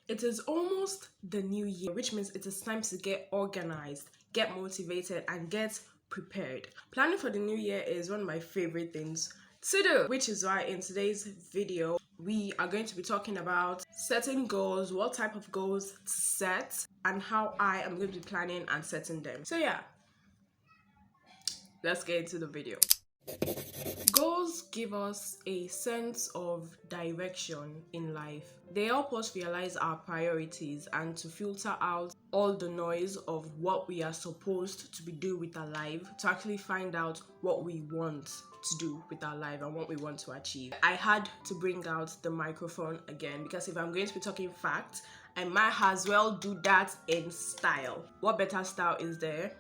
It is almost the new year, which means it is time to get organized, get motivated, and get prepared. Planning for the new year is one of my favorite things to do, which is why in today's video, we are going to be talking about setting goals, what type of goals to set, and how I am going to be planning and setting them. So yeah, let's get into the video. Goals give us a sense of direction in life. They help us realize our priorities and to filter out all the noise of what we are supposed to be doing with our life, to actually find out what we want to do with our life and what we want to achieve. I had to bring out the microphone again because if I'm going to be talking facts, I might as well do that in style. What better style is there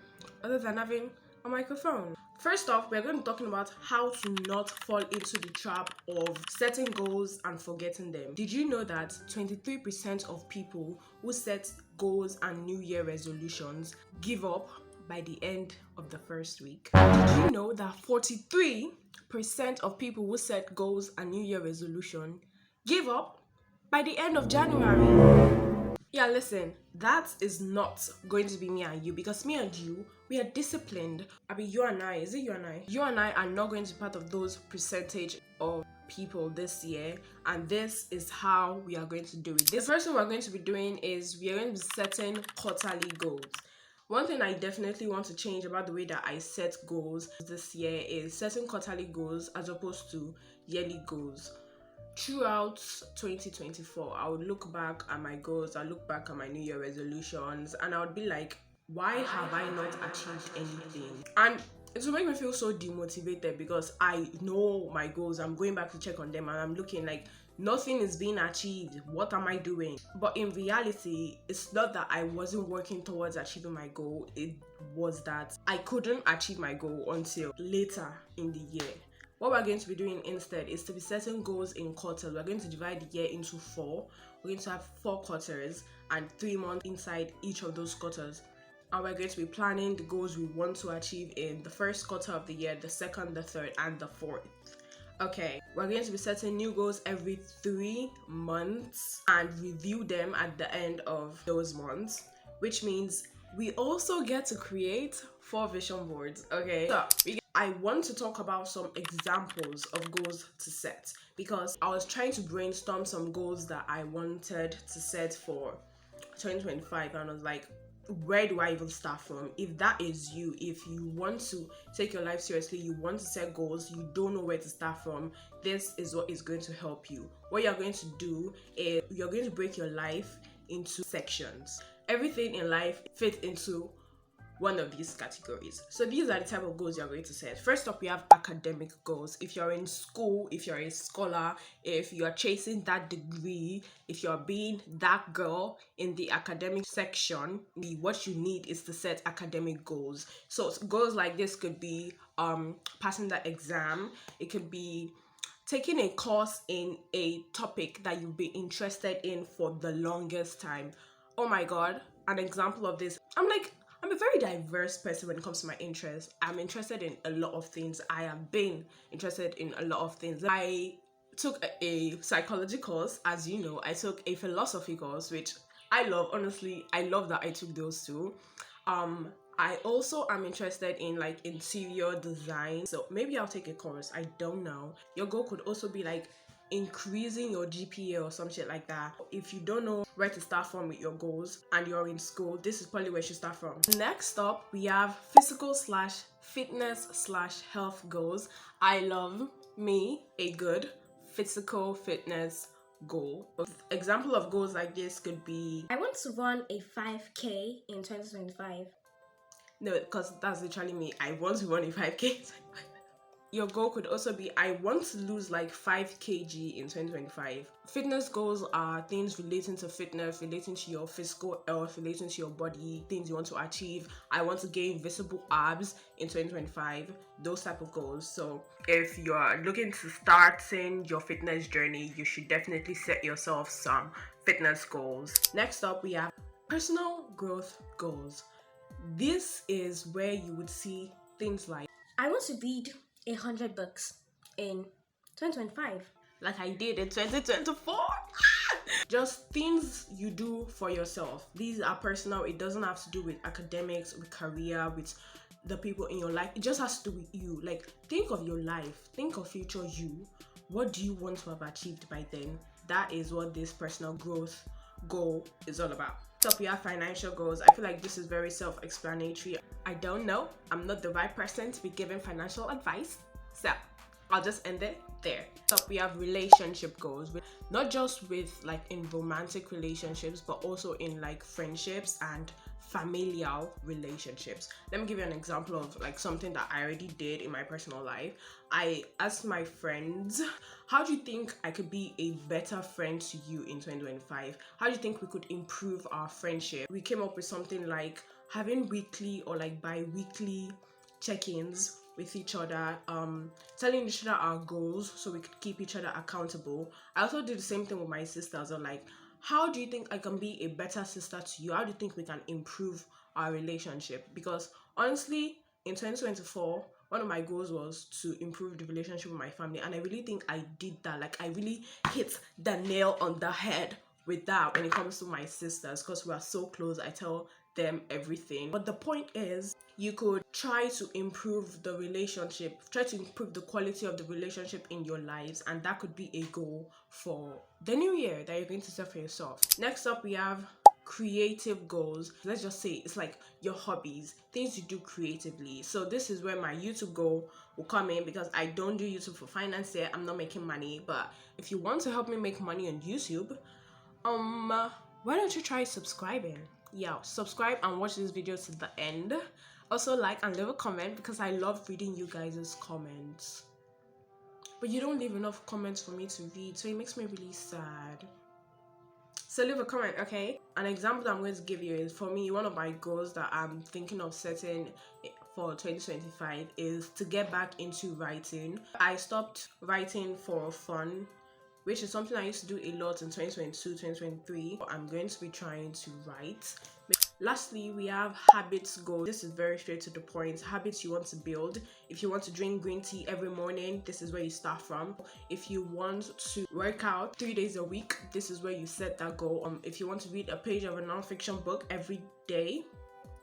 other than having a microphone? First off, we're going to be talking about how to not fall into the trap of setting goals and forgetting them. Did you know that 23% of people who set goals and New Year resolutions give up by the end of the first week? Did you know that 43% of people who set goals and New Year resolution give up by the end of January? Yeah, listen, that is not going to be me and you, because me and you, we are disciplined. I mean, you and I, is it you and I? You and I are not going to be part of those percentage of people this year, and this is how we are going to do it. The first thing we're going to be doing is we are going to be setting quarterly goals. One thing I definitely want to change about the way that I set goals this year is setting quarterly goals as opposed to yearly goals. Throughout 2024, I would look back at my goals, I look back at my New Year resolutions, and I would be like, why have I not achieved anything? And it will make me feel so demotivated because I know my goals. I'm going back to check on them and I'm looking like nothing is being achieved. What am I doing? But in reality, it's not that I wasn't working towards achieving my goal. It was that I couldn't achieve my goal until later in the year. What we're going to be doing instead is to be setting goals in quarters. We're going to divide the year into 4. We're going to have 4 quarters and 3 months inside each of those quarters. And we're going to be planning the goals we want to achieve in the first quarter of the year, the second, the third, and the fourth. Okay, we're going to be setting new goals every 3 months and review them at the end of those months, which means we also get to create 4 vision boards. Okay, so I want to talk about some examples of goals to set because I was trying to brainstorm some goals that I wanted to set for 2025, and I was like, where do I even start from? If that is you, if you want to take your life seriously, you want to set goals, you don't know where to start from, this is what is going to help you. What you're going to do is you're going to break your life into sections. Everything in life fits into one of these categories. So these are the type of goals you're going to set. First up, we have academic goals. If you're in school, if you're a scholar, if you're chasing that degree, if you're being that girl in the academic section, what you need is to set academic goals. So goals like this could be passing that exam. It could be taking a course in a topic that you've been interested in for the longest time. Oh my God, an example of this. I'm a very diverse person when it comes to my interests. I'm interested in a lot of things. I have been interested in a lot of things. I took a psychology course, as you know. I took a philosophy course, which I love. Honestly, I love that I took those two. I also am interested in like interior design. So maybe I'll take a course. I don't know. Your goal could also be like increasing your GPA or some shit like that. If you don't know where to start from with your goals and you're in school, this is probably where you should start from. Next up, we have physical/fitness/health goals. I love me a good physical fitness goal. Example of goals like this could be, I want to run a 5K in 2025. No, because that's literally me. I want to run a 5K. Your goal could also be, I want to lose like 5 kg in 2025. Fitness goals are things relating to fitness, relating to your physical health, relating to your body, things you want to achieve. I want to gain visible abs in 2025, those type of goals. So if you're looking to starting your fitness journey, you should definitely set yourself some fitness goals. Next up, we have personal growth goals. This is where you would see things like, I want to read 100 books in 2025. like I did in 2024. just things you do for yourself. These are personal. It doesn't have to do with academics, with career, with the people in your life. It just has to do with you. Like, think of your life, think of future you. What do you want to have achieved by then? That is what this personal growth goal is all about. So we have financial goals. I feel like this is very self-explanatory. I don't know. I'm not the right person to be giving financial advice. So I'll just end it there. So we have relationship goals, not just with like in romantic relationships, but also in like friendships and familial relationships. Let me give you an example of like something that I already did in my personal life. I asked my friends, how do you think I could be a better friend to you in 2025? How do you think we could improve our friendship? We came up with something like having weekly or like bi-weekly check-ins with each other, telling each other our goals so we could keep each other accountable. I also did the same thing with my sisters. I'm like, how do you think I can be a better sister to you? How do you think we can improve our relationship? Because honestly, in 2024, one of my goals was to improve the relationship with my family, and I really think I did that. Like, I really hit the nail on the head with that when it comes to my sisters, because we are so close. I tell them everything. But the point is, you could try to improve the relationship, try to improve the quality of the relationship in your lives, and that could be a goal for the new year that you're going to set for yourself. Next up, we have creative goals. Let's just say it's like your hobbies, things you do creatively. So this is where my YouTube goal will come in, because I don't do YouTube for finance yet. I'm not making money, but if you want to help me make money on YouTube, why don't you try subscribing? Yeah, subscribe and watch this video to the end. Also like and leave a comment, because I love reading you guys' comments, but you don't leave enough comments for me to read, so it makes me really sad. So leave a comment, okay? An example that I'm going to give you is, for me, one of my goals that I'm thinking of setting for 2025 is to get back into writing. I stopped writing for fun, which is something I used to do a lot in 2022, 2023. I'm going to be trying to write. Lastly, we have habits goals. This is very straight to the point. Habits you want to build. If you want to drink green tea every morning, this is where you start from. If you want to work out 3 days a week, this is where you set that goal. If you want to read a page of a non-fiction book every day,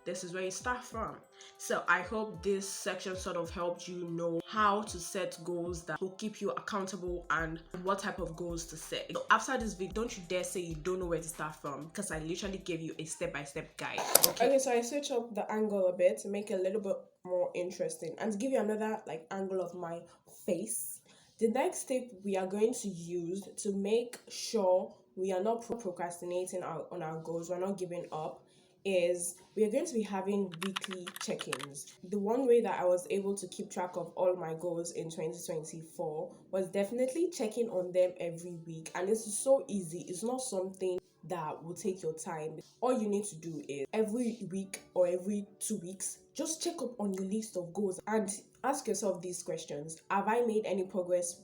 this is where you start from. So I hope this section sort of helped you know how to set goals that will keep you accountable and what type of goals to set. So after this video, don't you dare say you don't know where to start from, because I literally gave you a step-by-step guide. Okay, so I switch up the angle a bit to make it a little bit more interesting and to give you another like angle of my face. The next tip we are going to use to make sure we are not procrastinating on our goals, we're not giving up, is we are going to be having weekly check-ins. The one way that I was able to keep track of all my goals in 2024 was definitely checking on them every week. And this is so easy. It's not something that will take your time. All you need to do is every week or every 2 weeks, just check up on your list of goals and ask yourself these questions. Have I made any progress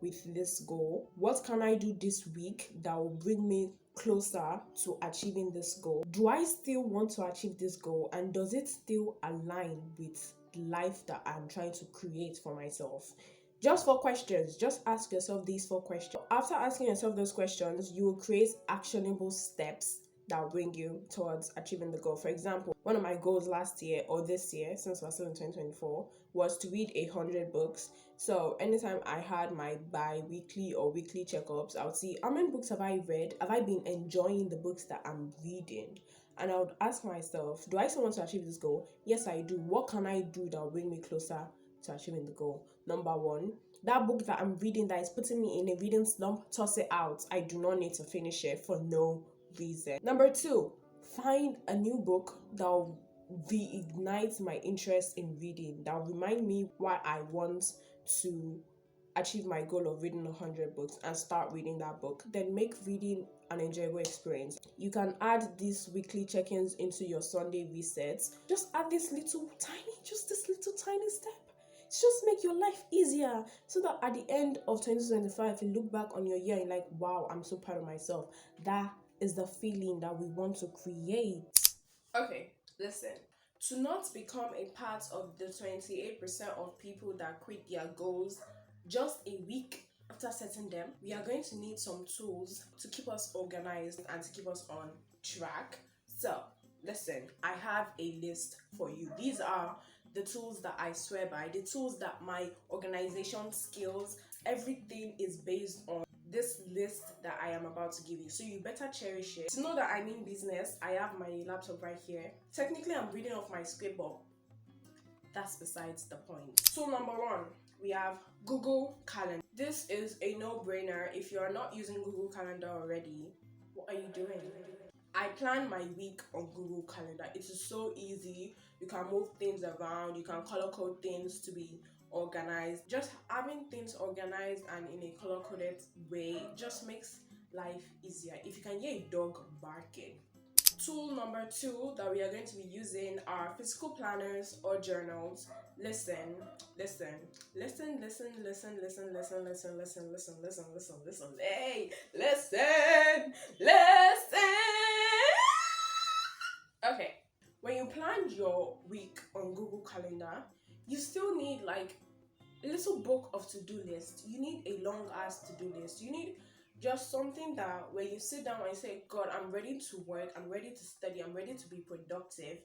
with this goal? What can I do this week that will bring me closer to achieving this goal? Do I still want to achieve this goal, and does it still align with the life that I'm trying to create for myself? Just 4 questions. Just ask yourself these 4 questions. After asking yourself those questions, you will create actionable steps that will bring you towards achieving the goal. For example, one of my goals last year or this year, since we're still in 2024, was to read 100 books. So anytime I had my bi-weekly or weekly checkups, I would see how many books have I read? Have I been enjoying the books that I'm reading? And I would ask myself, do I still want to achieve this goal? Yes, I do. What can I do that will bring me closer to achieving the goal? Number one, that book that I'm reading that is putting me in a reading slump, toss it out. I do not need to finish it for no reason. Number two, find a new book that will reignite my interest in reading, that will remind me why I want to achieve my goal of reading 100 books, and start reading that book. Then make reading an enjoyable experience. You can add these weekly check-ins into your Sunday resets. Just add this little tiny step. Just make your life easier, so that at the end of 2025, you look back on your year and you're like, wow, I'm so proud of myself. That is the feeling that we want to create. Okay, listen. To not become a part of the 28% of people that quit their goals just a week After setting them, we are going to need some tools to keep us organized and to keep us on track. So, listen, I have a list for you. These are the tools that I swear by, the tools that my organization skills, everything is based on this list that I am about to give you. So you better cherish it. To know that I mean business, I have my laptop right here. Technically, I'm reading off my script, but that's besides the point. So number one, we have Google Calendar. This is a no-brainer. If you are not using Google Calendar already, what are you doing? I plan my week on Google Calendar. It is so easy. You can move things around. You can color code things to be organized. Just having things organized and in a color coded way just makes life easier. If you can hear a dog barking. Tool number two that we are going to be using are physical planners or journals. Listen, listen, listen, listen, listen, listen, listen, listen, listen, listen, listen, listen, listen. Hey, listen, listen. Okay, when you plan your week on Google Calendar, you still need like a little book of to-do list. You need a long ass to-do list. You need just something that when you sit down and you say, God, I'm ready to work, I'm ready to study, I'm ready to be productive,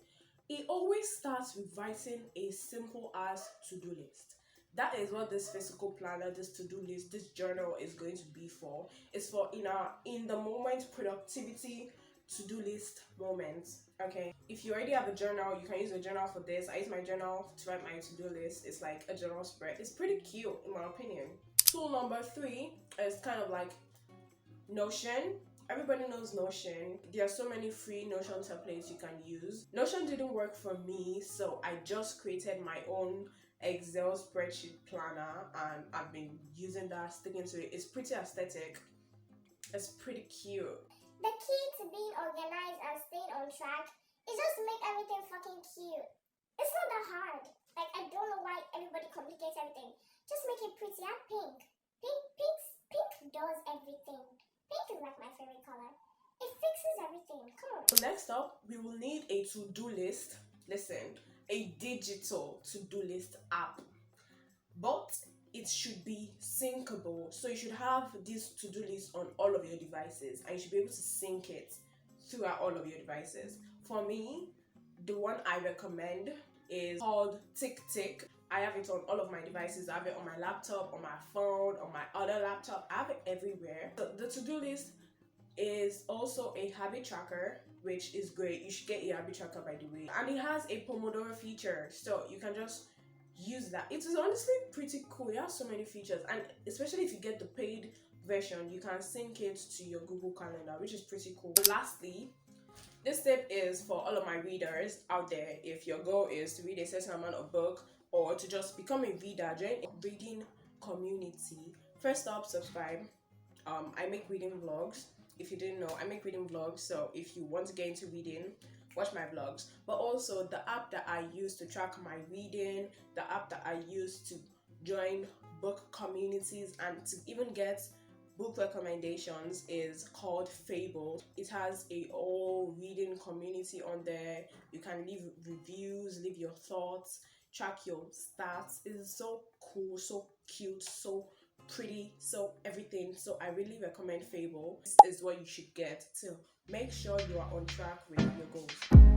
it always starts with writing a simple ass to-do list. That is what this physical planner, this to-do list, this journal is going to be for. It's for in the moment productivity to-do list moments. Okay, if you already have a journal, you can use a journal for this. I use my journal to write my to-do list. It's like a journal spread. It's pretty cute in my opinion. Tool number three is kind of like Notion. Everybody knows Notion. There are so many free Notion templates you can use. Notion didn't work for me, so I just created my own Excel spreadsheet planner and I've been using that, sticking to it. It's pretty aesthetic. It's pretty cute. The key to being organized and staying on track is just to make everything fucking cute. It's not that hard. Like, I don't know why everybody complicates everything. Just make it pretty. Add pink. Pink does everything. Pink is like my favorite color. It fixes everything. Come on. So next up, we will need a to-do list. Listen, a digital to-do list app. But it should be syncable. So you should have this to-do list on all of your devices and you should be able to sync it throughout all of your devices. For me, the one I recommend is called Tick. I have it on all of my devices. I have it on my laptop, on my phone, on my other laptop. I have it everywhere. So the to-do list is also a habit tracker, which is great. You should get a habit tracker, by the way. And it has a Pomodoro feature, so you can just use that. It is honestly pretty cool. It has so many features, and especially if you get the paid version, you can sync it to your Google Calendar, which is pretty cool. Lastly, this tip is for all of my readers out there. If your goal is to read a certain amount of book or to just become a reader, join a reading community. First up, subscribe. I make reading vlogs. If you didn't know, I make reading vlogs. So if you want to get into reading, watch my vlogs. But also the app that I use to track my reading, the app that I use to join book communities and to even get book recommendations is called Fable. It has a whole reading community on there. You can leave reviews, leave your thoughts, track your stats. It is so cool, so cute, so pretty, so everything. So I really recommend Fable. This is what you should get to make sure you are on track with your goals.